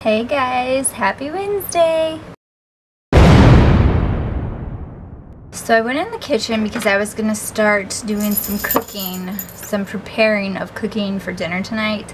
Hey guys, happy Wednesday! So I went in the kitchen because I was gonna start doing some cooking, some preparing of cooking for dinner tonight.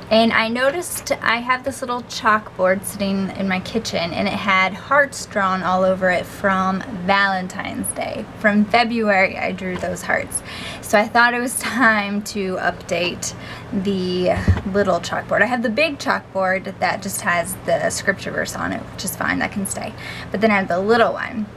And I noticed I have this little chalkboard sitting in my kitchen and it had hearts drawn all over it from Valentine's Day. From February I drew those hearts. So I thought it was time to update the little chalkboard. I have the big chalkboard that just has the scripture verse on it, which is fine, that can stay. But then I have the little one.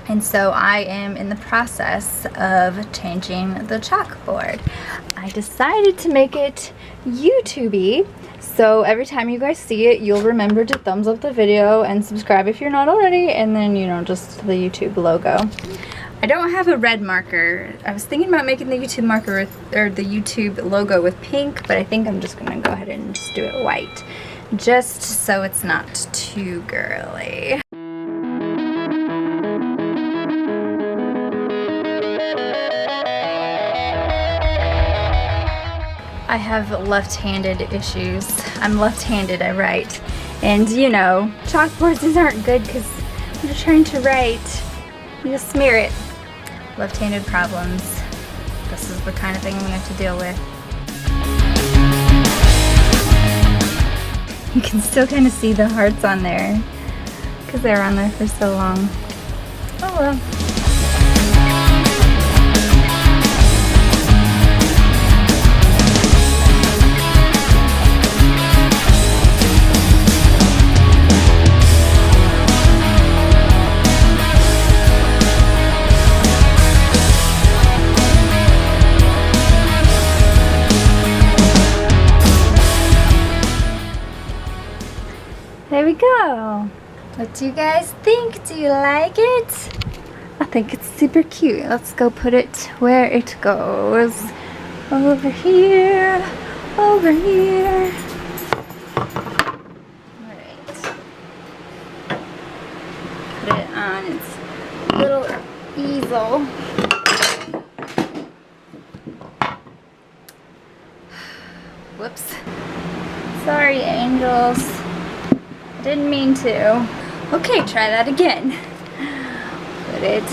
And so I am in the process of changing the chalkboard. I decided to make it YouTube-y, so every time you guys see it, you'll remember to thumbs up the video and subscribe if you're not already, and then, you know, just the YouTube logo. I don't have a red marker. I was thinking about making the YouTube marker with, or the YouTube logo with pink, but I think I'm just gonna go ahead and just do it white, just so it's not too girly. I have left-handed issues. I'm left-handed, I write. And you know, chalkboards aren't good because when you're trying to write, you just smear it. Left-handed problems. This is the kind of thing we have to deal with. You can still kind of see the hearts on there because they were on there for so long. Oh well. There we go. What do you guys think? Do you like it? I think it's super cute. Let's go put it where it goes. Over here. Over here. Alright. Put it on its little easel. Whoops. Sorry, angels. Didn't mean to. Okay, try that again. Put it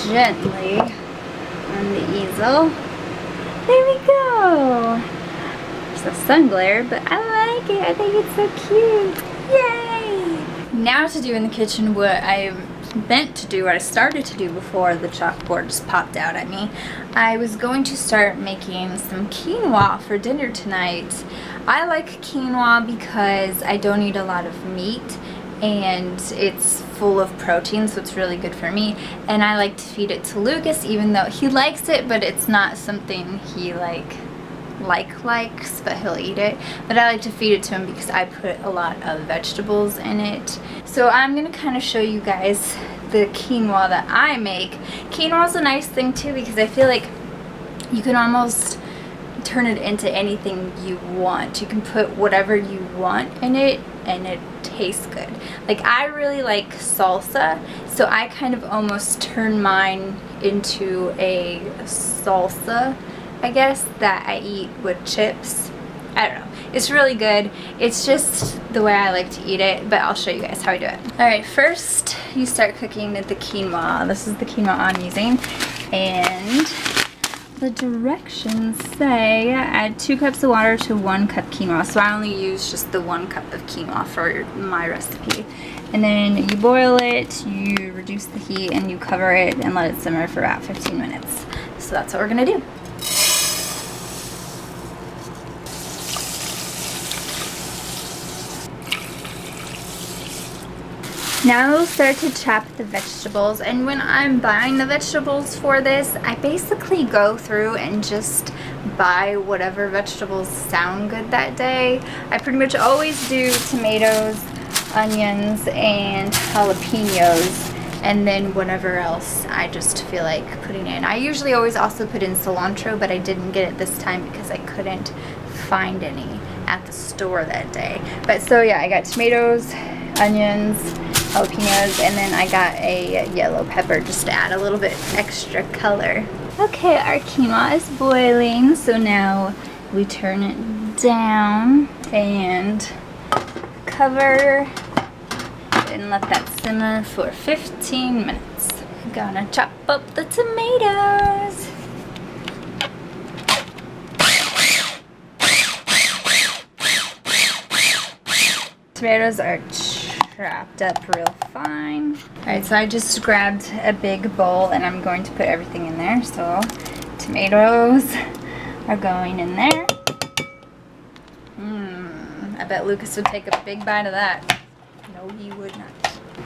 gently on the easel. There we go. There's a sun glare, but I like it. I think it's so cute. Yay! Now to do in the kitchen what I meant to do, what I started to do before the chalkboard just popped out at me. I was going to start making some quinoa for dinner tonight. I like quinoa because I don't eat a lot of meat and it's full of protein, so it's really good for me. And I like to feed it to Lucas, even though he likes it, but it's not something he likes, but he'll eat it. But I like to feed it to him because I put a lot of vegetables in it. So I'm gonna kind of show you guys the quinoa that I make. Quinoa is a nice thing too because I feel like you can almost turn it into anything you want. You can put whatever you want in it and it tastes good. Like, I really like salsa, so I kind of almost turn mine into a salsa, I guess, that I eat with chips. I don't know. It's really good. It's just the way I like to eat it, but I'll show you guys how I do it. Alright, first you start cooking the quinoa. This is the quinoa I'm using, and the directions say add 2 cups of water to 1 cup quinoa. So I only use just the 1 cup of quinoa for my recipe. And then you boil it, you reduce the heat, and you cover it and let it simmer for about 15 minutes. So that's what we're gonna do. Now we'll start to chop the vegetables, and when I'm buying the vegetables for this, I basically go through and just buy whatever vegetables sound good that day. I pretty much always do tomatoes, onions, and jalapenos, and then whatever else I just feel like putting in. I usually always also put in cilantro, but I didn't get it this time because I couldn't find any at the store that day. But so yeah, I got tomatoes, onions, jalapenos, and then I got a yellow pepper just to add a little bit extra color. Okay, our quinoa is boiling, so now we turn it down and cover and let that simmer for 15 minutes. I'm gonna chop up the tomatoes. Tomatoes are chopped up real fine. Alright, so I just grabbed a big bowl and I'm going to put everything in there. So tomatoes are going in there. I bet Lucas would take a big bite of that. No, he would not.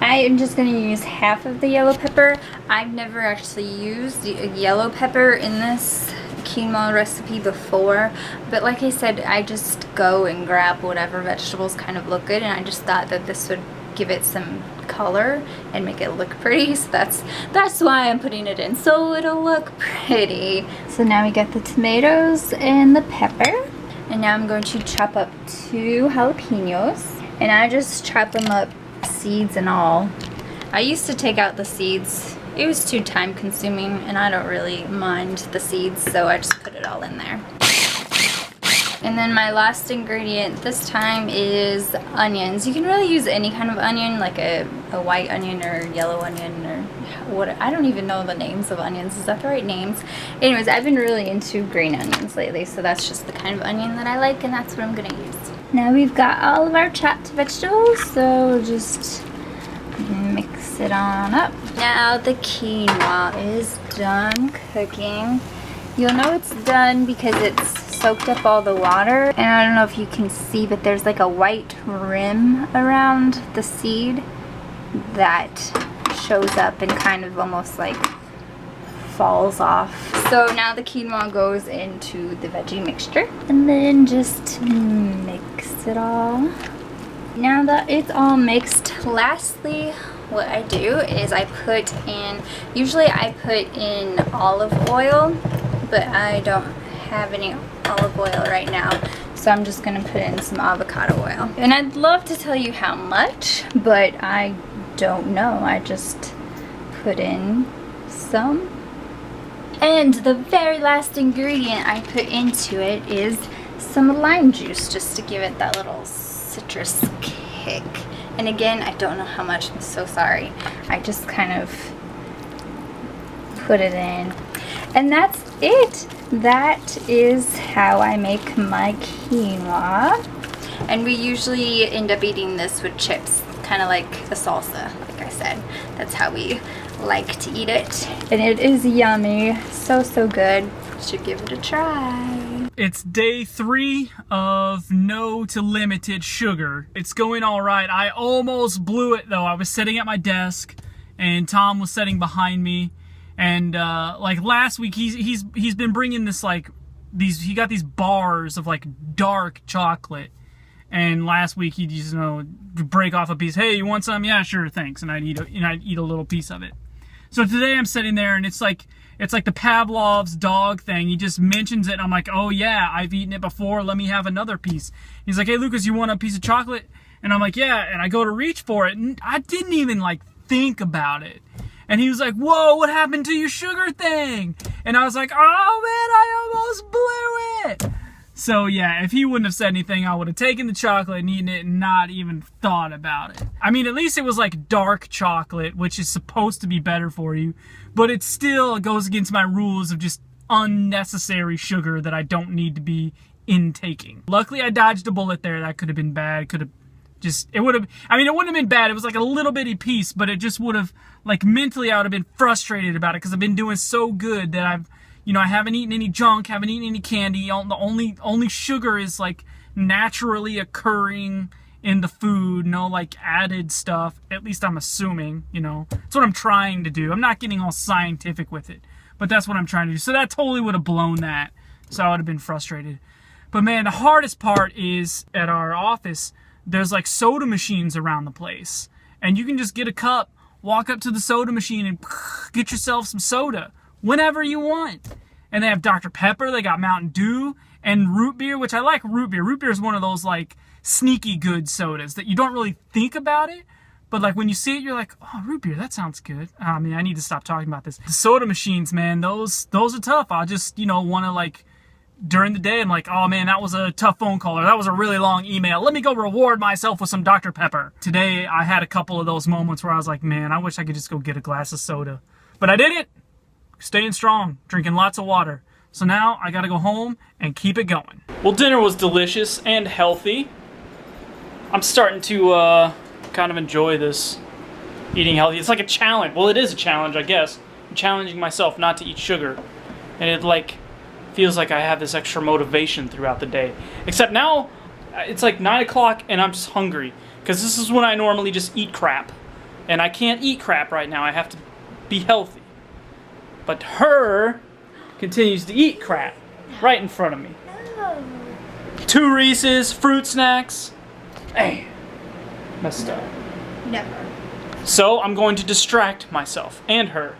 I am just going to use half of the yellow pepper. I've never actually used the yellow pepper in this quinoa recipe before, but like I said, I just go and grab whatever vegetables kind of look good, and I just thought that this would give it some color and make it look pretty, so that's why I'm putting it in, so it'll look pretty. So now we got the tomatoes and the pepper, and now I'm going to chop up 2 jalapenos, and I just chop them up, seeds and all. I used to take out the seeds. It was too time consuming and I don't really mind the seeds, so I just put it all in there. And then my last ingredient this time is onions. You can really use any kind of onion, like a white onion or yellow onion or what. I don't even know the names of onions. Is that the right names? Anyways, I've been really into green onions lately, so that's just the kind of onion that I like, and that's what I'm gonna use. Now we've got all of our chopped vegetables, so we'll just mix it on up. Now the quinoa is done cooking. You'll know it's done because it's soaked up all the water, and I don't know if you can see, but there's like a white rim around the seed that shows up and kind of almost like falls off. So now the quinoa goes into the veggie mixture and then just mix it all. Now that it's all mixed, lastly what I do is I put in, usually I put in olive oil, but I don't have any olive oil right now, so I'm just gonna put in some avocado oil. And I'd love to tell you how much, but I don't know. I just put in some. And the very last ingredient I put into it is some lime juice, just to give it that little citrus kick. And again, I don't know how much, I'm so sorry. I just kind of put it in. And that's it. That is how I make my quinoa. And we usually end up eating this with chips, kind of like a salsa, like I said. That's how we like to eat it. And it is yummy. So good. Should give it a try. It's day 3 of no to limited sugar. It's going all right. I almost blew it though. I was sitting at my desk and Tom was sitting behind me, and like last week he's been bringing this like he got these bars of like dark chocolate, and last week he'd just, you know, break off a piece. Hey, you want some? Yeah, sure, thanks. And I'd eat a little piece of it. So today I'm sitting there and it's like the Pavlov's dog thing. He just mentions it and I'm like, oh yeah, I've eaten it before, let me have another piece. He's like, hey Lucas, you want a piece of chocolate? And I'm like, yeah, and I go to reach for it and I didn't even like think about it. And he was like, whoa, what happened to your sugar thing? And I was like, oh man, I almost blew it. So yeah, if he wouldn't have said anything, I would have taken the chocolate and eaten it and not even thought about it. I mean, at least it was like dark chocolate, which is supposed to be better for you, but it still goes against my rules of just unnecessary sugar that I don't need to be intaking. Luckily, I dodged a bullet there. That could have been bad. Could have just, it would have, I mean, it wouldn't have been bad. It was like a little bitty piece, but it just would have, like mentally, I would have been frustrated about it because I've been doing so good that I've, you know, I haven't eaten any junk, haven't eaten any candy. The only sugar is like naturally occurring in the food, no like added stuff. At least I'm assuming, you know. That's what I'm trying to do. I'm not getting all scientific with it, but that's what I'm trying to do. So that totally would have blown that. So I would have been frustrated. But man, the hardest part is at our office, there's like soda machines around the place. And you can just get a cup, walk up to the soda machine and get yourself some soda whenever you want. And they have Dr. Pepper, they got Mountain Dew, and root beer, which I like root beer. Root beer is one of those like sneaky good sodas that you don't really think about it, but like when you see it, you're like, oh, root beer, that sounds good. I mean, I need to stop talking about this. The soda machines, man, those are tough. I just, you know, want to like during the day, I'm like, oh man, that was a tough phone call, or that was a really long email. Let me go reward myself with some Dr. Pepper. Today, I had a couple of those moments where I was like, man, I wish I could just go get a glass of soda. But I didn't. Staying strong, drinking lots of water. So now I gotta go home and keep it going. Well, dinner was delicious and healthy. I'm starting to kind of enjoy this eating healthy. It's like a challenge. Well, it is a challenge, I guess. I'm challenging myself not to eat sugar. And it like feels like I have this extra motivation throughout the day. Except now, it's like 9 o'clock and I'm just hungry. Because this is when I normally just eat crap. And I can't eat crap right now. I have to be healthy. But her continues to eat crap right in front of me. No. 2 Reese's, fruit snacks. Hey, messed up. Never. So I'm going to distract myself and her.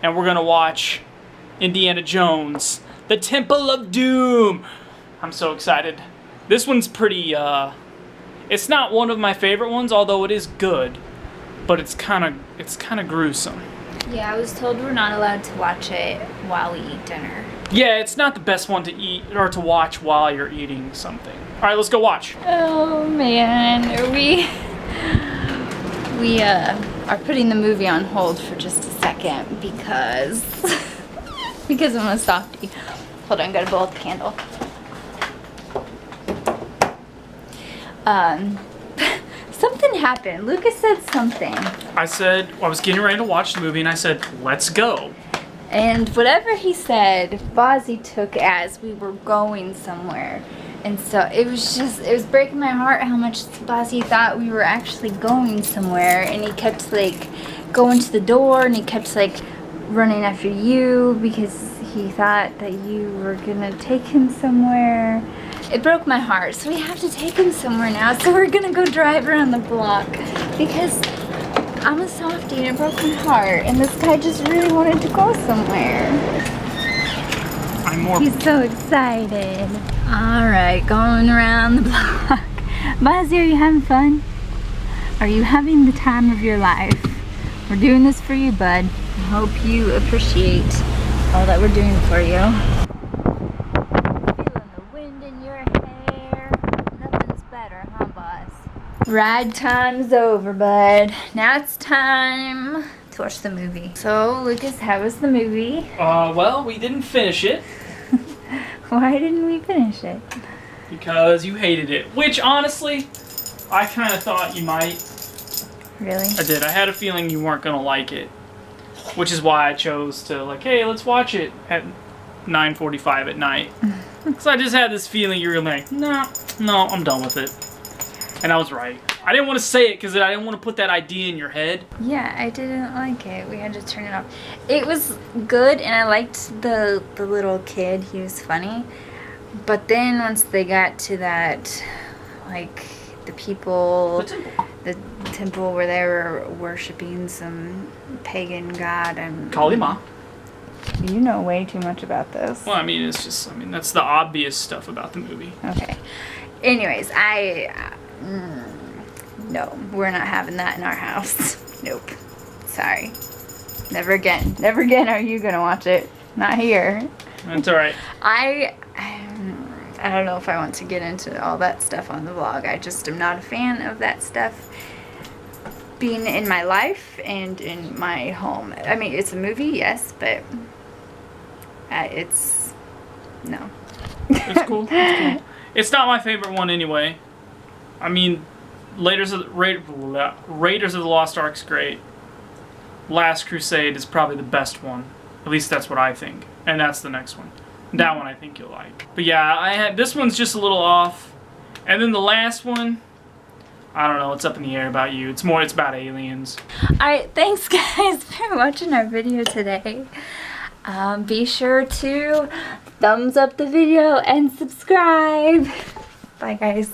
And we're going to watch Indiana Jones, The Temple of Doom. I'm so excited. This one's pretty, it's not one of my favorite ones, although it is good. But it's kind of gruesome. Yeah, I was told we're not allowed to watch it while we eat dinner. Yeah, it's not the best one to eat or to watch while you're eating something. All right, let's go watch. Oh man, we are putting the movie on hold for just a second because I'm a softie. Hold on, gotta blow out the candle. Something happened. Lucas said something. I was getting ready to watch the movie and I said, let's go. And whatever he said, Bozzy took as we were going somewhere. And so it was breaking my heart how much Bozzy thought we were actually going somewhere. And he kept like going to the door and he kept like running after you because he thought that you were gonna take him somewhere. It broke my heart, so we have to take him somewhere now. So we're gonna go drive around the block because I'm a softie and it broke my heart. And this guy just really wanted to go somewhere. He's so excited. All right, going around the block. Bozzy, are you having fun? Are you having the time of your life? We're doing this for you, bud. I hope you appreciate all that we're doing for you. Feeling the wind in your hair. Nothing's better, huh, boss? Ride time's over, bud. Now it's time to watch the movie. So, Lucas, how was the movie? Well, we didn't finish it. Why didn't we finish it? Because you hated it. Which, honestly, I kind of thought you might. Really? I did. I had a feeling you weren't going to like it. Which is why I chose to, like, hey, let's watch it at 9:45 at night. Because I just had this feeling you were like, no, I'm done with it. And I was right. I didn't want to say it because I didn't want to put that idea in your head. Yeah, I didn't like it. We had to turn it off. It was good, and I liked the little kid. He was funny. But then once they got to that, like, the people... The temple where they were worshipping some pagan god and... Kali Ma. You know way too much about this. Well, I mean, it's just, that's the obvious stuff about the movie. Okay. Anyways, no, we're not having that in our house. Nope. Sorry. Never again. Never again are you gonna watch it. Not here. That's alright. I don't know if I want to get into all that stuff on the vlog. I just am not a fan of that stuff being in my life and in my home. I mean, it's a movie, yes, but it's... no. It's cool. It's cool. It's not my favorite one anyway. I mean, Raiders of the Lost Ark's great. Last Crusade is probably the best one. At least that's what I think. And that's the next one. That one I think you'll like. But yeah, this one's just a little off. And then the last one, I don't know, it's up in the air about you. It's about aliens. Alright, thanks guys for watching our video today. Be sure to thumbs up the video and subscribe. Bye guys.